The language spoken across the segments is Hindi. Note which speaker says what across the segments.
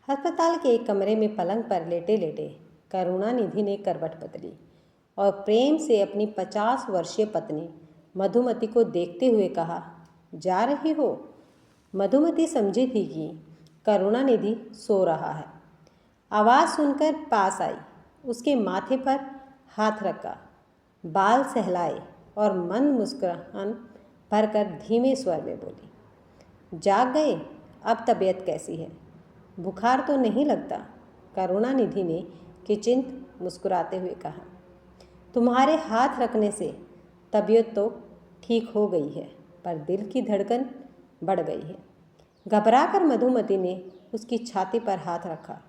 Speaker 1: अस्पताल के एक कमरे में पलंग पर लेटे लेटे करुणानिधि ने करवट बदली और प्रेम से अपनी 50 वर्षीय पत्नी मधुमती को देखते हुए कहा, जा रही हो? मधुमती समझी थी कि करुणानिधि सो रहा है। आवाज़ सुनकर पास आई, उसके माथे पर हाथ रखा, बाल सहलाए और मंद मुस्कुराहट भरकर धीमे स्वर में बोली, जाग गए? अब तबीयत कैसी है? बुखार तो नहीं लगता? करुणानिधि ने किंचित मुस्कुराते हुए कहा, तुम्हारे हाथ रखने से तबीयत तो ठीक हो गई है, पर दिल की धड़कन बढ़ गई है। घबराकर मधुमती ने उसकी छाती पर हाथ रखा।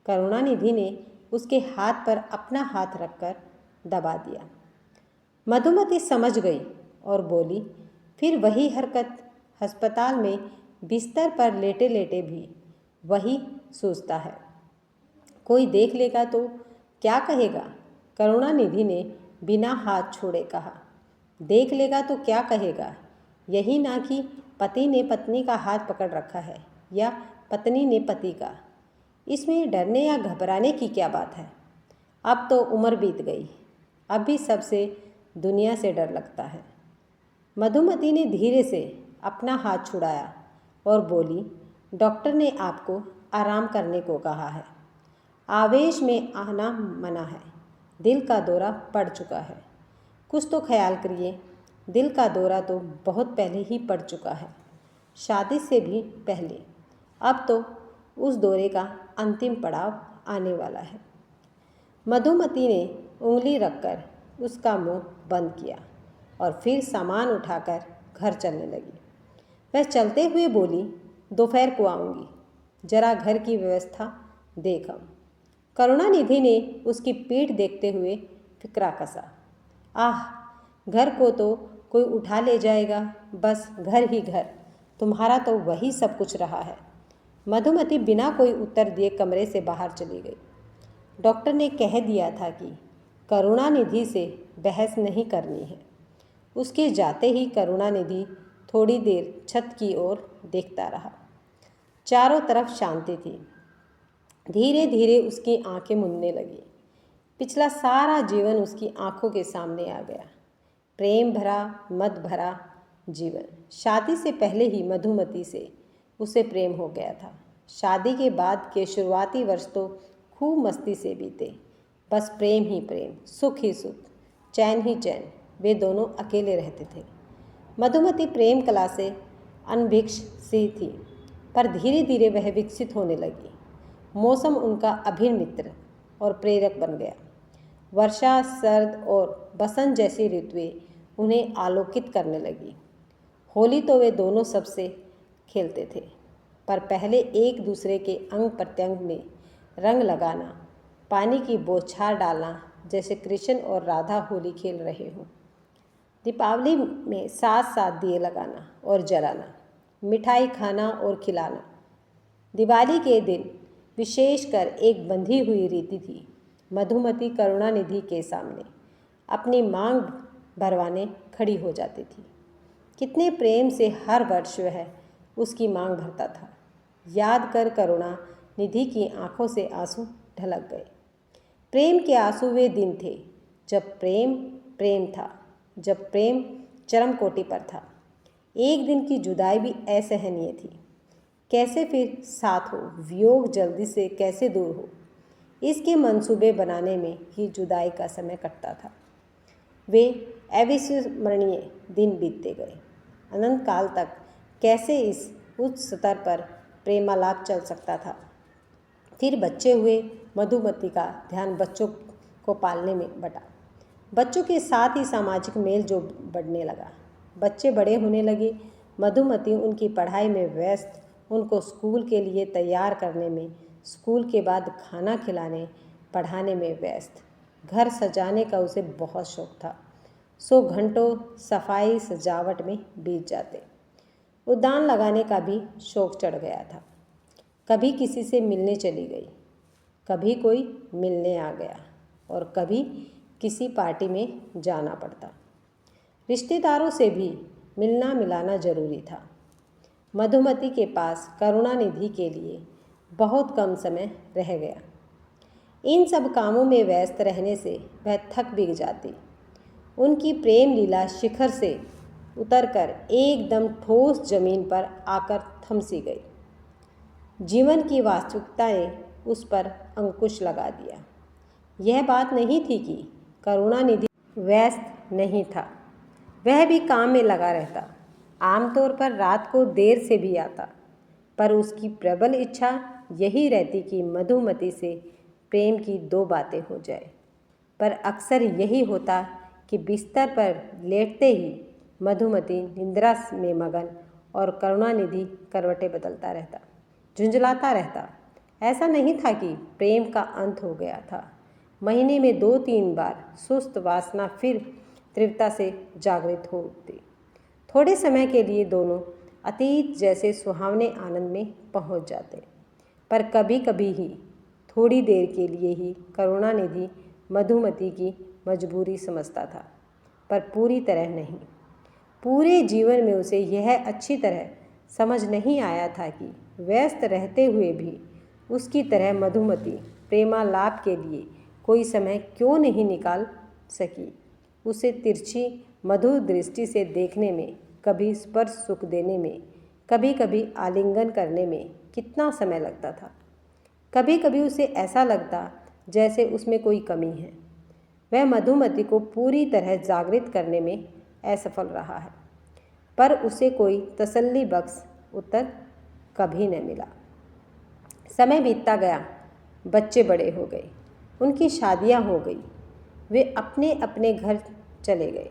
Speaker 1: करुणानिधि ने उसके हाथ पर अपना हाथ रखकर दबा दिया। मधुमती समझ गई और बोली, फिर वही हरकत। अस्पताल में बिस्तर पर लेटे लेटे भी वही सोचता है, कोई देख लेगा तो क्या कहेगा? करुणानिधि ने बिना हाथ छोड़े कहा, देख लेगा तो क्या कहेगा? यही ना कि पति ने पत्नी का हाथ पकड़ रखा है या पत्नी ने पति का। इसमें डरने या घबराने की क्या बात है? अब तो उम्र बीत गई, अब भी सबसे दुनिया से डर लगता है। मधुमती ने धीरे से अपना हाथ छुड़ाया और बोली, डॉक्टर ने आपको आराम करने को कहा है। आवेश में आना मना है। दिल का दौरा पड़ चुका है। कुछ तो ख्याल करिए, दिल का दौरा तो बहुत पहले ही पड़ चुका है, शादी से भी पहले। अब तो उस दौरे का अंतिम पड़ाव आने वाला है। मधुमती ने उंगली रखकर उसका मुंह बंद किया और फिर सामान उठाकर घर चलने लगी। वह चलते हुए बोली, दोपहर को आऊँगी, जरा घर की व्यवस्था देख। करुणानिधि ने उसकी पीठ देखते हुए फिक्रा कसा। आह, घर को तो कोई उठा ले जाएगा, बस घर ही घर, तुम्हारा तो वही सब कुछ रहा है। मधुमती बिना कोई उत्तर दिए कमरे से बाहर चली गई। डॉक्टर ने कह दिया था कि करुणानिधि से बहस नहीं करनी है। उसके जाते ही करुणानिधि थोड़ी देर छत की ओर देखता रहा। चारों तरफ शांति थी। धीरे धीरे उसकी आंखें मुनने लगी। पिछला सारा जीवन उसकी आंखों के सामने आ गया। प्रेम भरा, मद भरा जीवन। शादी से पहले ही मधुमती से उसे प्रेम हो गया था। शादी के बाद के शुरुआती वर्ष तो खूब मस्ती से बीते। बस प्रेम ही प्रेम, सुख ही सुख, चैन ही चैन। वे दोनों अकेले रहते थे। मधुमती प्रेम कला से अनभिज्ञ सी थी, पर धीरे धीरे वह विकसित होने लगी। मौसम उनका अभिन्न मित्र और प्रेरक बन गया। वर्षा, सर्द और बसंत जैसी ऋतुएं उन्हें आलोकित करने लगी। होली तो वे दोनों सबसे खेलते थे, पर पहले एक दूसरे के अंग प्रत्यंग में रंग लगाना, पानी की बौछार डालना, जैसे कृष्ण और राधा होली खेल रहे हों। दीपावली में साथ साथ दिए लगाना और जलाना, मिठाई खाना और खिलाना। दिवाली के दिन विशेषकर एक बंधी हुई रीति थी। मधुमती करुणानिधि के सामने अपनी मांग भरवाने खड़ी हो जाती थी। कितने प्रेम से हर वर्ष वह उसकी मांग भरता था। याद कर करुणानिधि की आंखों से आंसू ढलक गए। प्रेम के आंसू वे दिन थे जब प्रेम प्रेम था, जब प्रेम चरम कोटि पर था। एक दिन की जुदाई भी असहनीय थी। कैसे फिर साथ हो, वियोग जल्दी से कैसे दूर हो, इसके मंसूबे बनाने में ही जुदाई का समय कटता था। वे अविस्मरणीय दिन बीतते गए। अनंत काल तक कैसे इस उच्च स्तर पर प्रेमालाप चल सकता था। फिर बच्चे हुए। मधुमती का ध्यान बच्चों को पालने में बटा। बच्चों के साथ ही सामाजिक मेल जो बढ़ने लगा। बच्चे बड़े होने लगे। मधुमती उनकी पढ़ाई में व्यस्त, उनको स्कूल के लिए तैयार करने में, स्कूल के बाद खाना खिलाने पढ़ाने में व्यस्त। घर सजाने का उसे बहुत शौक था। 100 घंटों सफाई सजावट में बीत जाते। उद्यान लगाने का भी शौक चढ़ गया था। कभी किसी से मिलने चली गई, कभी कोई मिलने आ गया और कभी किसी पार्टी में जाना पड़ता। रिश्तेदारों से भी मिलना मिलाना जरूरी था। मधुमती के पास करुणानिधि के लिए बहुत कम समय रह गया। इन सब कामों में व्यस्त रहने से वह थक भी जाती। उनकी प्रेम लीला शिखर से उतरकर एकदम ठोस जमीन पर आकर थम सी गई। जीवन की वास्तविकता ने उस पर अंकुश लगा दिया। यह बात नहीं थी कि करुणानिधि व्यस्त नहीं था, वह भी काम में लगा रहता। आमतौर पर रात को देर से भी आता, पर उसकी प्रबल इच्छा यही रहती कि मधुमती से प्रेम की दो बातें हो जाए। पर अक्सर यही होता कि बिस्तर पर लेटते ही मधुमती निद्रा में मगन और करुणानिधि करवटें बदलता रहता, झुंझलाता रहता। ऐसा नहीं था कि प्रेम का अंत हो गया था। महीने में 2-3 बार सुस्त वासना फिर तीव्रता से जागृत हो उठती। थोड़े समय के लिए दोनों अतीत जैसे सुहावने आनंद में पहुंच जाते, पर कभी कभी ही, थोड़ी देर के लिए ही करुणानिधि मधुमती की मजबूरी समझता था, पर पूरी तरह नहीं। पूरे जीवन में उसे यह अच्छी तरह समझ नहीं आया था कि व्यस्त रहते हुए भी उसकी तरह मधुमती प्रेमालाप के लिए कोई समय क्यों नहीं निकाल सकी। उसे तिरछी मधुर दृष्टि से देखने में, कभी स्पर्श सुख देने में, कभी कभी आलिंगन करने में कितना समय लगता था। कभी कभी उसे ऐसा लगता जैसे उसमें कोई कमी है। वह मधुमती को पूरी तरह जागृत करने में असफल रहा है, पर उसे कोई तसल्ली बख्श उत्तर कभी न मिला। समय बीतता गया, बच्चे बड़े हो गए, उनकी शादियां हो गई, वे अपने अपने घर चले गए।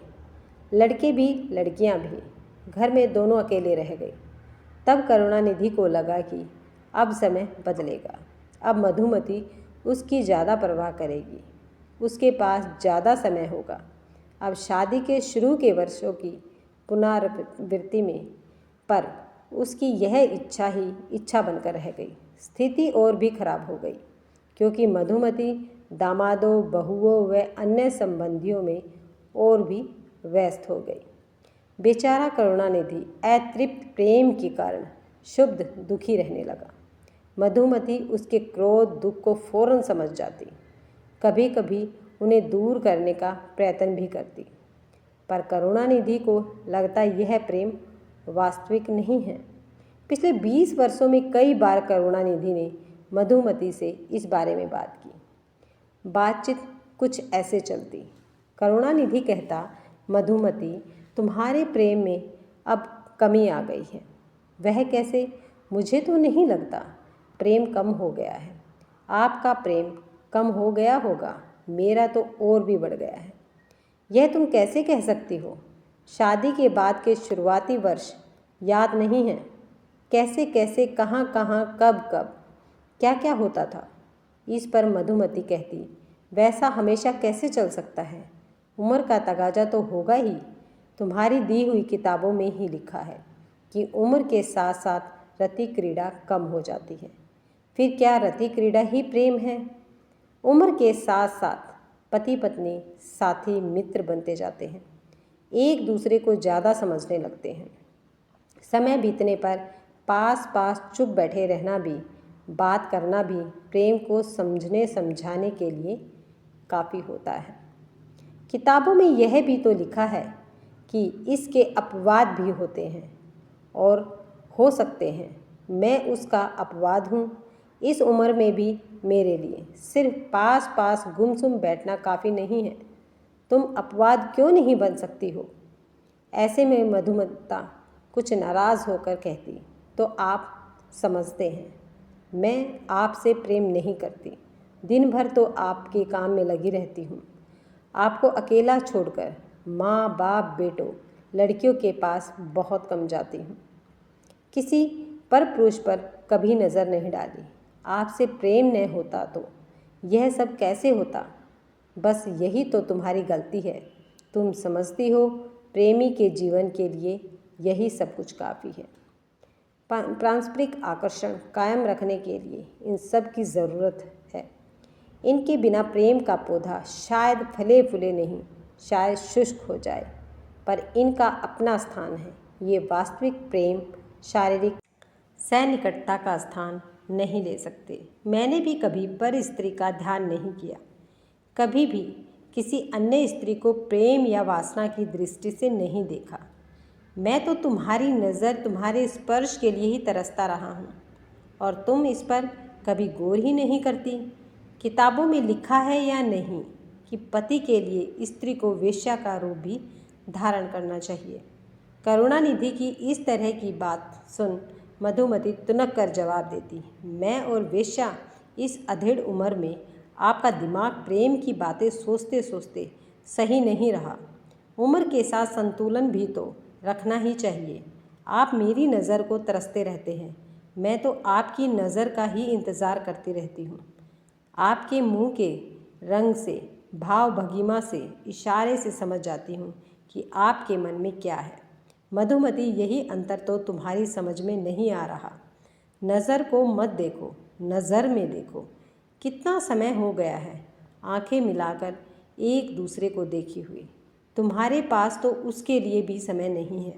Speaker 1: लड़के भी लड़कियां भी, घर में दोनों अकेले रह गए। तब करुणानिधि को लगा कि अब समय बदलेगा। अब मधुमती उसकी ज़्यादा परवाह करेगी, उसके पास ज़्यादा समय होगा। अब शादी के शुरू के वर्षों की पुनरावृत्ति में, पर उसकी यह इच्छा ही इच्छा बनकर रह गई। स्थिति और भी खराब हो गई, क्योंकि मधुमती दामादों, बहुओं व अन्य संबंधियों में और भी व्यस्त हो गई। बेचारा करुणानिधि अतृप्त प्रेम के कारण शुद्ध दुखी रहने लगा। मधुमती उसके क्रोध दुख को फौरन समझ जाती, कभी कभी उन्हें दूर करने का प्रयत्न भी करती, पर करुणानिधि को लगता यह प्रेम वास्तविक नहीं है। पिछले 20 वर्षों में कई बार करुणानिधि ने मधुमती से इस बारे में बात की। बातचीत कुछ ऐसे चलती। करुणानिधि कहता, मधुमती, तुम्हारे प्रेम में अब कमी आ गई है। वह कैसे? मुझे तो नहीं लगता प्रेम कम हो गया है। आपका प्रेम कम हो गया होगा, मेरा तो और भी बढ़ गया है। यह तुम कैसे कह सकती हो? शादी के बाद के शुरुआती वर्ष याद नहीं है? कैसे कैसे, कहाँ कहाँ, कब कब, क्या क्या होता था? इस पर मधुमती कहती, वैसा हमेशा कैसे चल सकता है? उम्र का तगाजा तो होगा ही। तुम्हारी दी हुई किताबों में ही लिखा है कि उम्र के साथ साथ रति क्रीड़ा कम हो जाती है। फिर क्या रति क्रीड़ा ही प्रेम है? उम्र के साथ साथ पति पत्नी, साथी, मित्र बनते जाते हैं, एक दूसरे को ज़्यादा समझने लगते हैं। समय बीतने पर पास पास चुप बैठे रहना भी, बात करना भी प्रेम को समझने समझाने के लिए काफ़ी होता है। किताबों में यह भी तो लिखा है कि इसके अपवाद भी होते हैं और हो सकते हैं। मैं उसका अपवाद हूँ। इस उम्र में भी मेरे लिए सिर्फ पास पास गुमसुम बैठना काफ़ी नहीं है। तुम अपवाद क्यों नहीं बन सकती हो? ऐसे में मधुमता कुछ नाराज़ होकर कहती, तो आप समझते हैं मैं आपसे प्रेम नहीं करती। दिन भर तो आपके काम में लगी रहती हूँ। आपको अकेला छोड़कर माँ बाप बेटों लड़कियों के पास बहुत कम जाती हूँ। किसी पर पुरुष पर कभी नज़र नहीं डाली। आपसे प्रेम न होता तो यह सब कैसे होता? बस यही तो तुम्हारी गलती है। तुम समझती हो प्रेमी के जीवन के लिए यही सब कुछ काफ़ी है। पारस्परिक आकर्षण कायम रखने के लिए इन सब की ज़रूरत है। इनके बिना प्रेम का पौधा शायद फले फूले नहीं, शायद शुष्क हो जाए, पर इनका अपना स्थान है। ये वास्तविक प्रेम शारीरिक सन्निकटता का स्थान नहीं ले सकते। मैंने भी कभी पर स्त्री का ध्यान नहीं किया, कभी भी किसी अन्य स्त्री को प्रेम या वासना की दृष्टि से नहीं देखा। मैं तो तुम्हारी नज़र, तुम्हारे स्पर्श के लिए ही तरसता रहा हूँ, और तुम इस पर कभी गौर ही नहीं करती। किताबों में लिखा है या नहीं कि पति के लिए स्त्री को वेश्या का रूप भी धारण करना चाहिए। करुणानिधि की इस तरह की बात सुन मधुमती तुनक कर जवाब देती, मैं और वेश्या, इस अधेड़ उम्र में आपका दिमाग प्रेम की बातें सोचते सोचते सही नहीं रहा। उम्र के साथ संतुलन भी तो रखना ही चाहिए। आप मेरी नज़र को तरसते रहते हैं, मैं तो आपकी नज़र का ही इंतज़ार करती रहती हूँ। आपके मुंह के रंग से, भाव भंगिमा से, इशारे से समझ जाती हूँ कि आपके मन में क्या है। मधुमती, यही अंतर तो तुम्हारी समझ में नहीं आ रहा। नज़र को मत देखो, नज़र में देखो। कितना समय हो गया है आंखें मिलाकर एक दूसरे को देखे हुए। तुम्हारे पास तो उसके लिए भी समय नहीं है।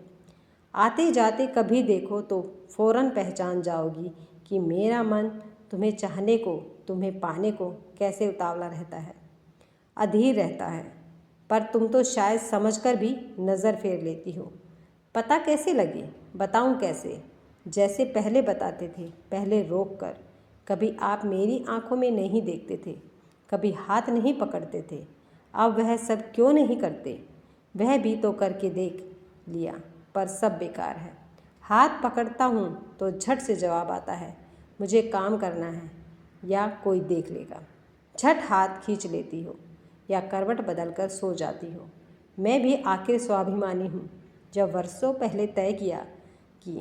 Speaker 1: आते जाते कभी देखो तो फौरन पहचान जाओगी कि मेरा मन तुम्हें चाहने को, तुम्हें पाने को कैसे उतावला रहता है, अधीर रहता है। पर तुम तो शायद समझकर भी नज़र फेर लेती हो। पता कैसे लगे, बताऊं कैसे? जैसे पहले बताते थे, पहले रोक कर। कभी आप मेरी आंखों में नहीं देखते थे, कभी हाथ नहीं पकड़ते थे। अब वह सब क्यों नहीं करते? वह भी तो करके देख लिया, पर सब बेकार है। हाथ पकड़ता हूँ तो झट से जवाब आता है, मुझे काम करना है या कोई देख लेगा। झट हाथ खींच लेती हो या करवट बदलकर सो जाती हो। मैं भी आखिर स्वाभिमानी हूँ। जब वर्षों पहले तय किया कि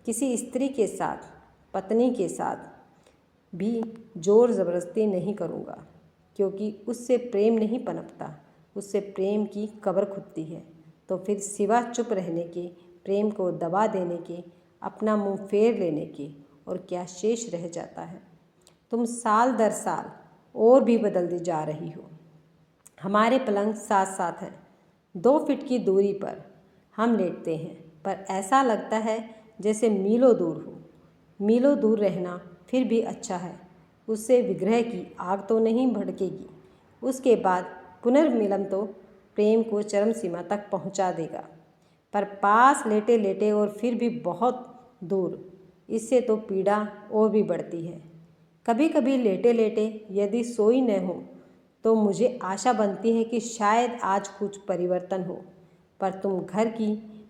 Speaker 1: किसी स्त्री के साथ, पत्नी के साथ भी जोर ज़बरदस्ती नहीं करूँगा, क्योंकि उससे प्रेम नहीं पनपता, उससे प्रेम की कब्र खुदती है। तो फिर सिवा चुप रहने के, प्रेम को दबा देने के, अपना मुंह फेर लेने के और क्या शेष रह जाता है? तुम साल दर साल और भी बदलती जा रही हो। हमारे पलंग साथ साथ हैं, 2 फीट की दूरी पर हम लेटते हैं, पर ऐसा लगता है जैसे मीलों दूर हो। मीलों दूर रहना फिर भी अच्छा है, उससे विग्रह की आग तो नहीं भड़केगी। उसके बाद पुनर्मिलन तो प्रेम को चरम सीमा तक पहुंचा देगा, पर पास लेटे लेटे और फिर भी बहुत दूर, इससे तो पीड़ा और भी बढ़ती है। कभी कभी लेटे लेटे यदि सोई न हो तो मुझे आशा बनती है कि शायद आज कुछ परिवर्तन हो, पर तुम घर की,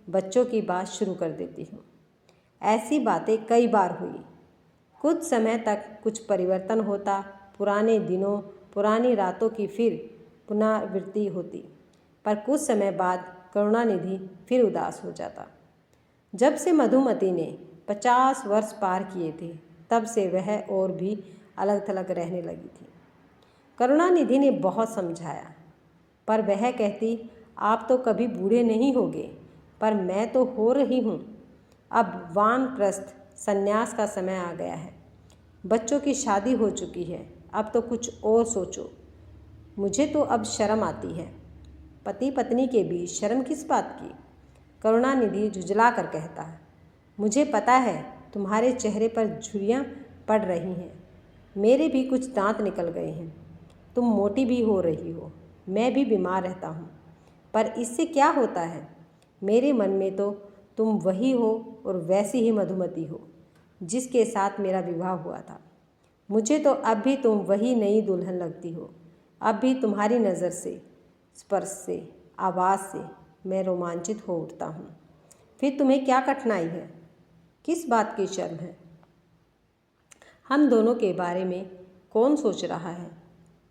Speaker 1: बच्चों की बात शुरू कर देती हो। ऐसी बातें कई बार हुई। कुछ समय तक कुछ परिवर्तन होता, पुराने दिनों, पुरानी रातों की फिर पुनरावृत्ति होती, पर कुछ समय बाद करुणानिधि फिर उदास हो जाता। जब से मधुमती ने 50 वर्ष पार किए थे, तब से वह और भी अलग थलग रहने लगी थी। करुणानिधि ने बहुत समझाया, पर वह कहती, आप तो कभी बूढ़े नहीं होगे, पर मैं तो हो रही हूँ। अब वानप्रस्थ संन्यास का समय आ गया है। बच्चों की शादी हो चुकी है, अब तो कुछ और सोचो। मुझे तो अब शर्म आती है। पति पत्नी के बीच शर्म किस बात की? करुणानिधि झुंझला कर कहता है, मुझे पता है तुम्हारे चेहरे पर झुर्रियाँ पड़ रही हैं, मेरे भी कुछ दांत निकल गए हैं, तुम मोटी भी हो रही हो, मैं भी बीमार रहता हूँ, पर इससे क्या होता है? मेरे मन में तो तुम वही हो और वैसी ही मधुमती हो जिसके साथ मेरा विवाह हुआ था। मुझे तो अब भी तुम वही नई दुल्हन लगती हो। अब भी तुम्हारी नज़र से, स्पर्श से, आवाज़ से मैं रोमांचित हो उठता हूँ। फिर तुम्हें क्या कठिनाई है? किस बात की शर्म है? हम दोनों के बारे में कौन सोच रहा है,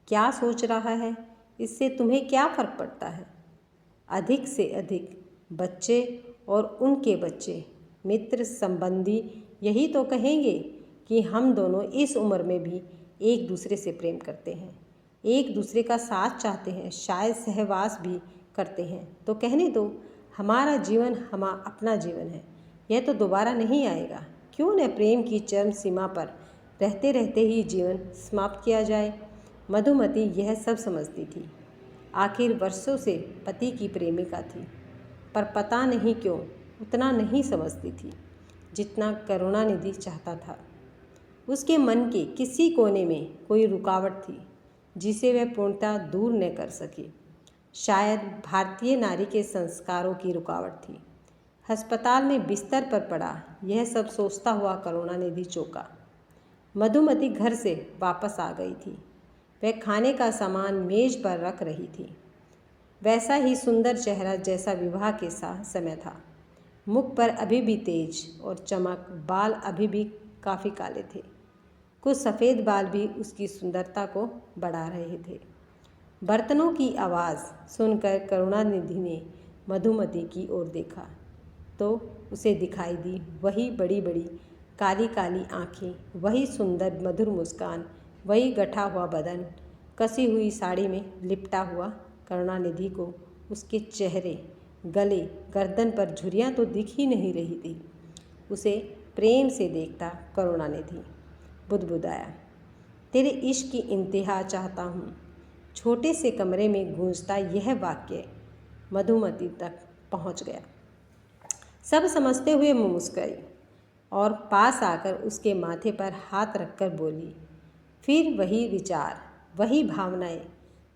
Speaker 1: क्या सोच रहा है, इससे तुम्हें क्या फ़र्क पड़ता है? अधिक से अधिक बच्चे और उनके बच्चे, मित्र संबंधी यही तो कहेंगे कि हम दोनों इस उम्र में भी एक दूसरे से प्रेम करते हैं, एक दूसरे का साथ चाहते हैं, शायद सहवास भी करते हैं। तो कहने दो, हमारा जीवन अपना जीवन है, यह तो दोबारा नहीं आएगा। क्यों न प्रेम की चरम सीमा पर रहते रहते ही जीवन समाप्त किया जाए? मधुमती यह सब समझती थी। आखिर वर्षों से पति की प्रेमिका थी, पर पता नहीं क्यों उतना नहीं समझती थी जितना करुणानिधि चाहता था। उसके मन के किसी कोने में कोई रुकावट थी जिसे वह पूर्णतः दूर न कर सकी। शायद भारतीय नारी के संस्कारों की रुकावट थी। अस्पताल में बिस्तर पर पड़ा यह सब सोचता हुआ करुणानिधि चौंका। मधुमती घर से वापस आ गई थी। वह खाने का सामान मेज पर रख रही थी। वैसा ही सुंदर चेहरा जैसा विवाह के समय था। मुख पर अभी भी तेज और चमक, बाल अभी भी काफ़ी काले थे। कुछ सफ़ेद बाल भी उसकी सुंदरता को बढ़ा रहे थे। बर्तनों की आवाज़ सुनकर करुणानिधि ने मधुमती की ओर देखा तो उसे दिखाई दी वही बड़ी बड़ी काली काली आँखें, वही सुंदर मधुर मुस्कान, वही गठा हुआ बदन। कसी हुई साड़ी में लिपटा हुआ करुणानिधि को उसके चेहरे, गले, गर्दन पर झुर्रियाँ तो दिख ही नहीं रही थी। उसे प्रेम से देखता करुणानिधि बुदबुदाया, तेरे इश्क की इंतहा चाहता हूँ। छोटे से कमरे में गूंजता यह वाक्य मधुमती तक पहुँच गया। सब समझते हुए मुस्कुराई और पास आकर उसके माथे पर हाथ रखकर बोली, फिर वही विचार, वही भावनाएं।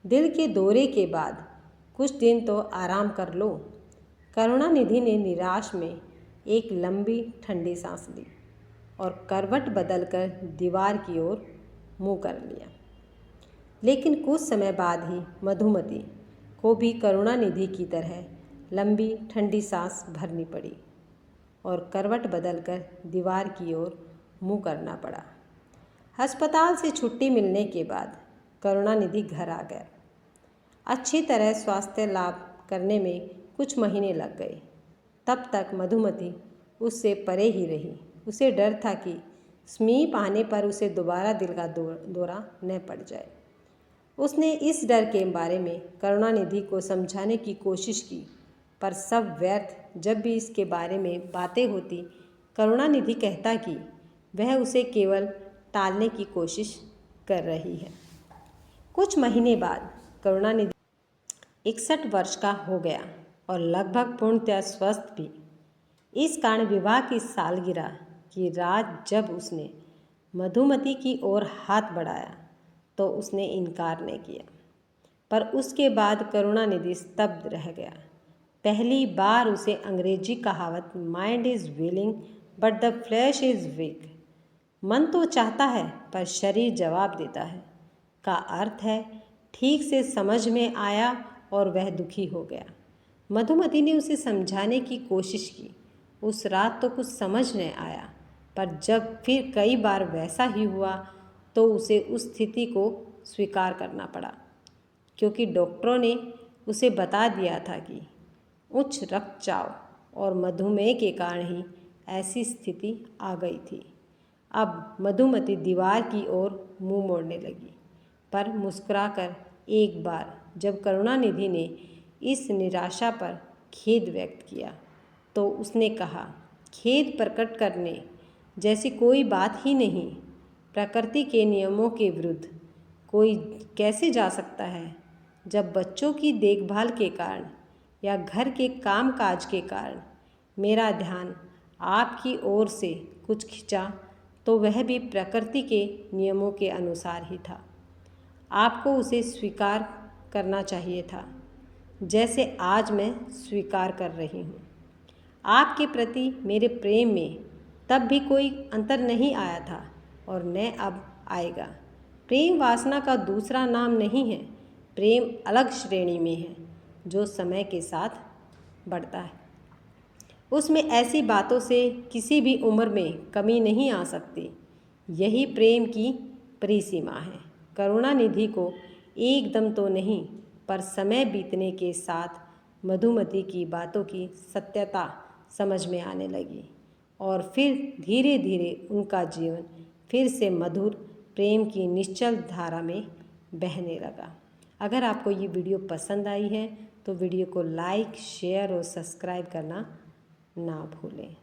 Speaker 1: दिल के दौरे के बाद कुछ दिन तो आराम कर लो। करुणानिधि ने निराश में एक लंबी ठंडी सांस ली और करवट बदलकर दीवार की ओर मुंह कर लिया। लेकिन कुछ समय बाद ही मधुमती को भी करुणानिधि की तरह लंबी ठंडी सांस भरनी पड़ी और करवट बदलकर दीवार की ओर मुंह करना पड़ा। अस्पताल से छुट्टी मिलने के बाद करुणानिधि घर आ गया। अच्छी तरह स्वास्थ्य लाभ करने में कुछ महीने लग गए। तब तक मधुमती उससे परे ही रही। उसे डर था कि समीप आने पर उसे दोबारा दिल का दौरा न पड़ जाए। उसने इस डर के बारे में करुणानिधि को समझाने की कोशिश की, पर सब व्यर्थ। जब भी इसके बारे में बातें होती, करुणानिधि कहता कि वह उसे केवल टालने की कोशिश कर रही है। कुछ महीने बाद करुणानिधि 61 वर्ष का हो गया और लगभग पूर्णतः स्वस्थ भी। इस कारण विवाह की सालगिरह की रात जब उसने मधुमती की ओर हाथ बढ़ाया तो उसने इनकार नहीं किया, पर उसके बाद करुणानिधि स्तब्ध रह गया। पहली बार उसे अंग्रेजी कहावत mind is willing but the flash is week, मन तो चाहता है पर शरीर जवाब देता है, का अर्थ है ठीक से समझ में आया और वह दुखी हो गया। मधुमती ने उसे समझाने की कोशिश की। उस रात तो कुछ समझ नहीं आया, पर जब फिर कई बार वैसा ही हुआ तो उसे उस स्थिति को स्वीकार करना पड़ा, क्योंकि डॉक्टरों ने उसे बता दिया था कि उच्च रक्तचाप और मधुमेह के कारण ही ऐसी स्थिति आ गई थी। अब मधुमती दीवार की ओर मुंह मोड़ने लगी, पर मुस्कुराकर एक बार जब करुणानिधि ने इस निराशा पर खेद व्यक्त किया तो उसने कहा, खेद प्रकट करने जैसी कोई बात ही नहीं। प्रकृति के नियमों के विरुद्ध कोई कैसे जा सकता है? जब बच्चों की देखभाल के कारण या घर के कामकाज के कारण मेरा ध्यान आपकी ओर से कुछ खिंचा तो वह भी प्रकृति के नियमों के अनुसार ही था। आपको उसे स्वीकार करना चाहिए था, जैसे आज मैं स्वीकार कर रही हूँ। आपके प्रति मेरे प्रेम में तब भी कोई अंतर नहीं आया था और न अब आएगा। प्रेम वासना का दूसरा नाम नहीं है। प्रेम अलग श्रेणी में है जो समय के साथ बढ़ता है। उसमें ऐसी बातों से किसी भी उम्र में कमी नहीं आ सकती। यही प्रेम की परिसीमा है। करुणानिधि को एकदम तो नहीं, पर समय बीतने के साथ मधुमती की बातों की सत्यता समझ में आने लगी और फिर धीरे धीरे उनका जीवन फिर से मधुर प्रेम की निश्चल धारा में बहने लगा। अगर आपको ये वीडियो पसंद आई है तो वीडियो को लाइक, शेयर और सब्सक्राइब करना ना भूलें।